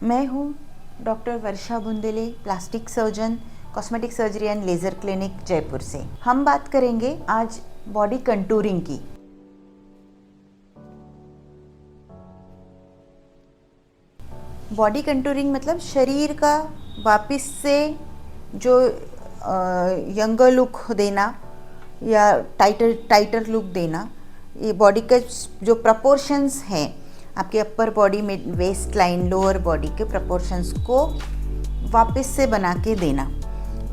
मैं हूँ doctor Varsha Bundele, plastic surgeon, cosmetic surgery and laser clinic Jaipur से। हम बात करेंगे आज बॉडी कंटूरिंग की। बॉडी कंटूरिंग मतलब शरीर का वापस से जो यंगर लुक देना या टाइटर लुक देना। ये बॉडी का जो प्रपोर्शंस हैं आपके अपर बॉडी में, वेस्ट लाइन, लोअर बॉडी के प्रपोर्शंस को वापस से बना के देना।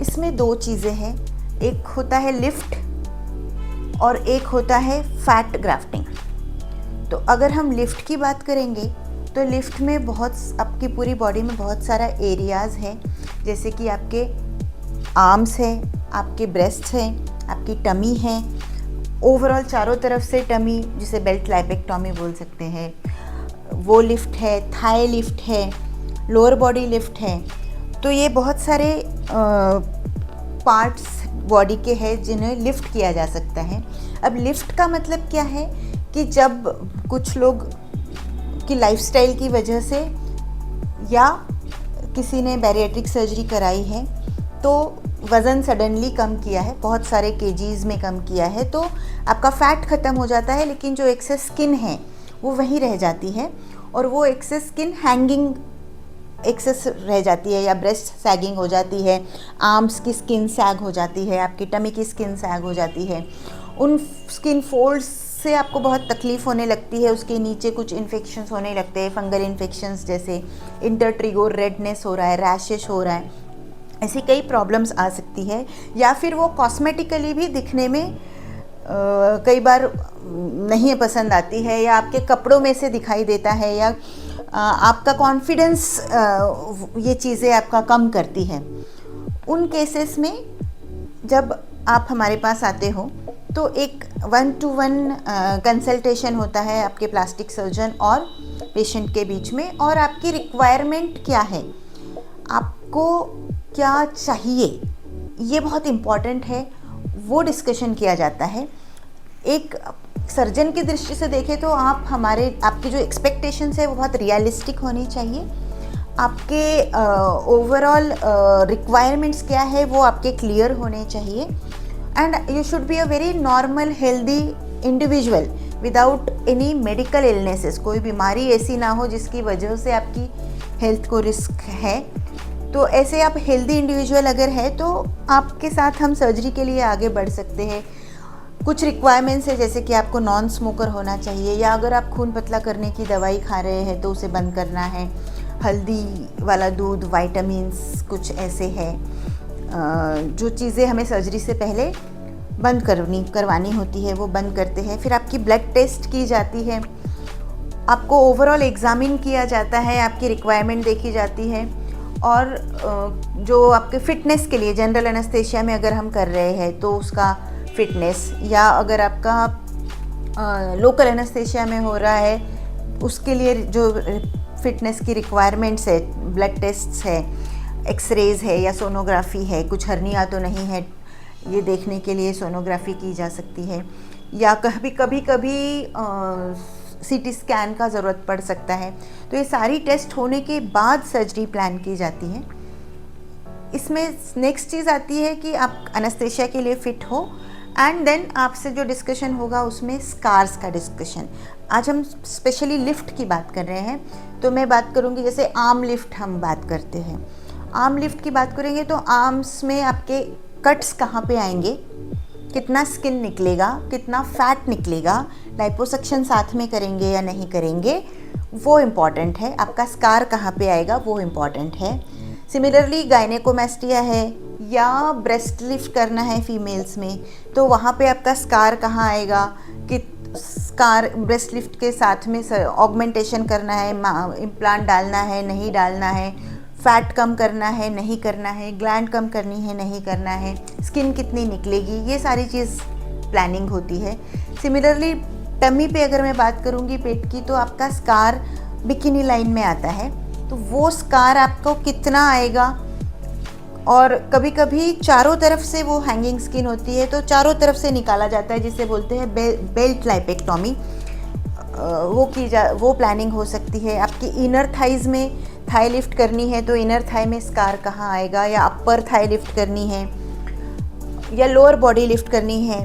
इसमें दो चीज़ें हैं, एक होता है लिफ्ट और एक होता है फैट ग्राफ्टिंग। तो अगर हम लिफ्ट की बात करेंगे तो लिफ्ट में आपकी पूरी बॉडी में बहुत सारा एरियाज़ है, जैसे कि आपके आर्म्स हैं, आपके ब्रेस्ट हैं, आपकी टमी है, ओवरऑल चारों तरफ से टमी, जिसे बेल्ट लाइपेक्टोमी बोल सकते हैं, वो लिफ्ट है, थाई लिफ्ट है, लोअर बॉडी लिफ्ट है। तो ये बहुत सारे पार्ट्स बॉडी के हैं जिन्हें लिफ्ट किया जा सकता है। अब लिफ्ट का मतलब क्या है कि जब कुछ लोग की लाइफस्टाइल की वजह से या किसी ने बैरिएट्रिक सर्जरी कराई है तो वज़न सडनली कम किया है, बहुत सारे केजीज़ में कम किया है, तो आपका फैट ख़त्म हो जाता है, लेकिन जो एक्सेस स्किन है वो वहीं रह जाती है और वो एक्सेस स्किन हैंगिंग एक्सेस रह जाती है, या ब्रेस्ट सैगिंग हो जाती है, आर्म्स की स्किन सैग हो जाती है, आपकी टमी की स्किन सैग हो जाती है। उन स्किन फोल्ड्स से आपको बहुत तकलीफ़ होने लगती है, उसके नीचे कुछ इन्फेक्शंस होने लगते हैं, फंगल इन्फेक्शंस जैसे इंटरट्रिगोर रेडनेस हो रहा है, रैशेस हो रहा है, ऐसी कई प्रॉब्लम्स आ सकती है। या फिर वो कॉस्मेटिकली भी दिखने में कई बार नहीं पसंद आती है, या आपके कपड़ों में से दिखाई देता है, या आपका कॉन्फिडेंस ये चीज़ें आपका कम करती है। उन केसेस में जब आप हमारे पास आते हो तो एक 1-to-1 कंसल्टेशन होता है आपके प्लास्टिक सर्जन और पेशेंट के बीच में, और आपकी रिक्वायरमेंट क्या है, आपको क्या चाहिए, ये बहुत इम्पॉर्टेंट है, वो डिस्कशन किया जाता है। एक सर्जन की दृष्टि से देखें तो आपकी जो एक्सपेक्टेशंस है वो बहुत रियलिस्टिक होनी चाहिए। आपके ओवरऑल रिक्वायरमेंट्स क्या है वो आपके क्लियर होने चाहिए, and you should be a very normal healthy individual without any medical illnesses. कोई बीमारी ऐसी ना हो जिसकी वजह से आपकी हेल्थ को रिस्क है। तो ऐसे आप हेल्दी इंडिविजुअल अगर है तो आपके साथ हम सर्जरी के लिए आगे बढ़ सकते हैं। कुछ रिक्वायरमेंट्स है, जैसे कि आपको नॉन स्मोकर होना चाहिए, या अगर आप खून पतला करने की दवाई खा रहे हैं तो उसे बंद करना है, हल्दी वाला दूध, वाइटामिन्स, कुछ ऐसे है जो चीज़ें हमें सर्जरी से पहले बंद करवानी होती है, वो बंद करते हैं। फिर आपकी ब्लड टेस्ट की जाती है, आपको ओवरऑल एग्ज़ामिन किया जाता है, आपकी रिक्वायरमेंट देखी जाती है, और जो आपके फ़िटनेस के लिए जनरल एनेस्थीसिया में अगर हम कर रहे हैं तो उसका फ़िटनेस, या अगर आपका लोकल एनेस्थीसिया में हो रहा है उसके लिए जो फ़िटनेस की रिक्वायरमेंट्स है, ब्लड टेस्ट्स है, एक्सरेज है, या सोनोग्राफी है, कुछ हर्निया तो नहीं है, ये देखने के लिए सोनोग्राफी की जा सकती है, या कभी सीटी स्कैन का ज़रूरत पड़ सकता है। तो ये सारी टेस्ट होने के बाद सर्जरी प्लान की जाती है। इसमें नेक्स्ट चीज़ आती है कि आप एनेस्थीसिया के लिए फ़िट हो, एंड देन आपसे जो डिस्कशन होगा उसमें स्कार्स का डिस्कशन। आज हम स्पेशली लिफ्ट की बात कर रहे हैं, तो मैं बात करूँगी जैसे आर्म लिफ्ट हम बात करते हैं। आर्म लिफ्ट की बात करेंगे तो आर्म्स में आपके कट्स कहाँ पे आएंगे, कितना स्किन निकलेगा, कितना फैट निकलेगा, लाइपोसक्शन साथ में करेंगे या नहीं करेंगे, वो इम्पॉर्टेंट है। आपका स्कार कहाँ पे आएगा वो इम्पॉर्टेंट है। सिमिलरली गायनेकोमेस्टिया है या ब्रेस्ट लिफ्ट करना है फीमेल्स में, तो वहाँ पे आपका स्कार कहाँ आएगा, कि स्कार ब्रेस्ट लिफ्ट के साथ में ऑगमेंटेशन करना है, इम्प्लांट डालना है, नहीं डालना है, फैट कम करना है, नहीं करना है, ग्लैंड कम करनी है, नहीं करना है, स्किन कितनी निकलेगी, ये सारी चीज़ प्लानिंग होती है। सिमिलरली टमी पे अगर मैं बात करूँगी पेट की, तो आपका स्कार बिकिनी लाइन में आता है, तो वो स्कार आपको कितना आएगा, और कभी कभी चारों तरफ से वो हैंगिंग स्किन होती है तो चारों तरफ से निकाला जाता है, जिसे बोलते हैं बेल्ट लाइपेक्टोमी। वो प्लानिंग हो सकती है। आपकी इनर थाइज़ में थाई लिफ्ट करनी है तो इनर थाई में स्कार कहाँ आएगा, या अपर थाई लिफ्ट करनी है या लोअर बॉडी लिफ्ट करनी है,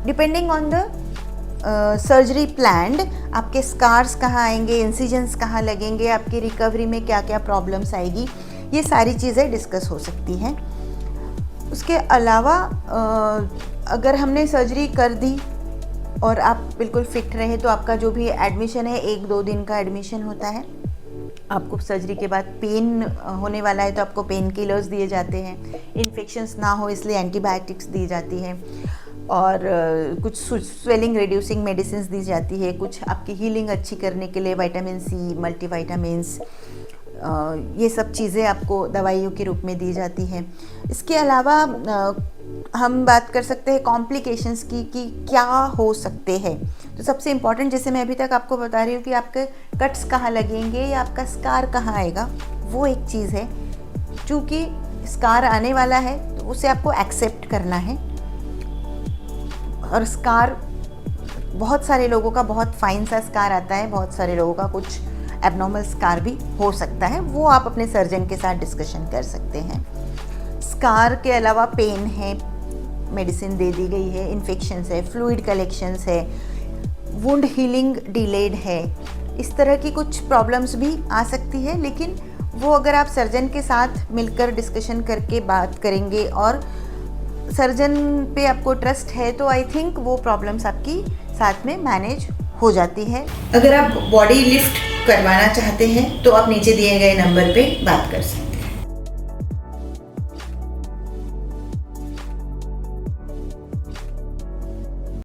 depending on the surgery planned आपके स्कार्स कहाँ आएंगे, इंसिजन्स कहाँ लगेंगे, आपकी रिकवरी में क्या क्या प्रॉब्लम्स आएगी, ये सारी चीज़ें डिस्कस हो सकती हैं। उसके अलावा अगर हमने सर्जरी कर दी और आप बिल्कुल फिट रहे तो आपका जो भी एडमिशन है 1-2 दिन का एडमिशन होता है। आपको सर्जरी के बाद पेन होने वाला है तो आपको पेन किलर्स दिए जाते हैं, इन्फेक्शंस ना हो इसलिए एंटीबायोटिक्स दी जाती हैं, और कुछ स्वेलिंग रिड्यूसिंग मेडिसिन दी जाती है, कुछ आपकी हीलिंग अच्छी करने के लिए विटामिन सी, मल्टीविटामिन्स, ये सब चीज़ें आपको दवाइयों के रूप में दी जाती हैं। इसके अलावा हम बात कर सकते हैं कॉम्प्लिकेशंस की कि क्या हो सकते हैं। तो सबसे इम्पॉर्टेंट, जैसे मैं अभी तक आपको बता रही हूँ कि आपके कट्स कहाँ लगेंगे या आपका स्कार कहाँ आएगा, वो एक चीज़ है। चूँकि स्कार आने वाला है तो उसे आपको एक्सेप्ट करना है, और स्कार बहुत सारे लोगों का बहुत फाइन सा स्कार आता है, बहुत सारे लोगों का कुछ एबनॉर्मल स्कार भी हो सकता है, वो आप अपने सर्जन के साथ डिस्कशन कर सकते हैं। स्कार के अलावा पेन है, मेडिसिन दे दी गई है, इन्फेक्शंस है, फ्लूइड कलेक्शंस है, वुंड हीलिंग डिलेड है, इस तरह की कुछ प्रॉब्लम्स भी आ सकती है। लेकिन वो अगर आप सर्जन के साथ मिलकर डिस्कशन करके बात करेंगे और सर्जन पे आपको ट्रस्ट है तो आई थिंक वो प्रॉब्लम्स आपकी साथ में मैनेज हो जाती है। अगर आप बॉडी लिफ्ट करवाना चाहते हैं तो आप नीचे दिए गए नंबर पे बात कर सकते हैं।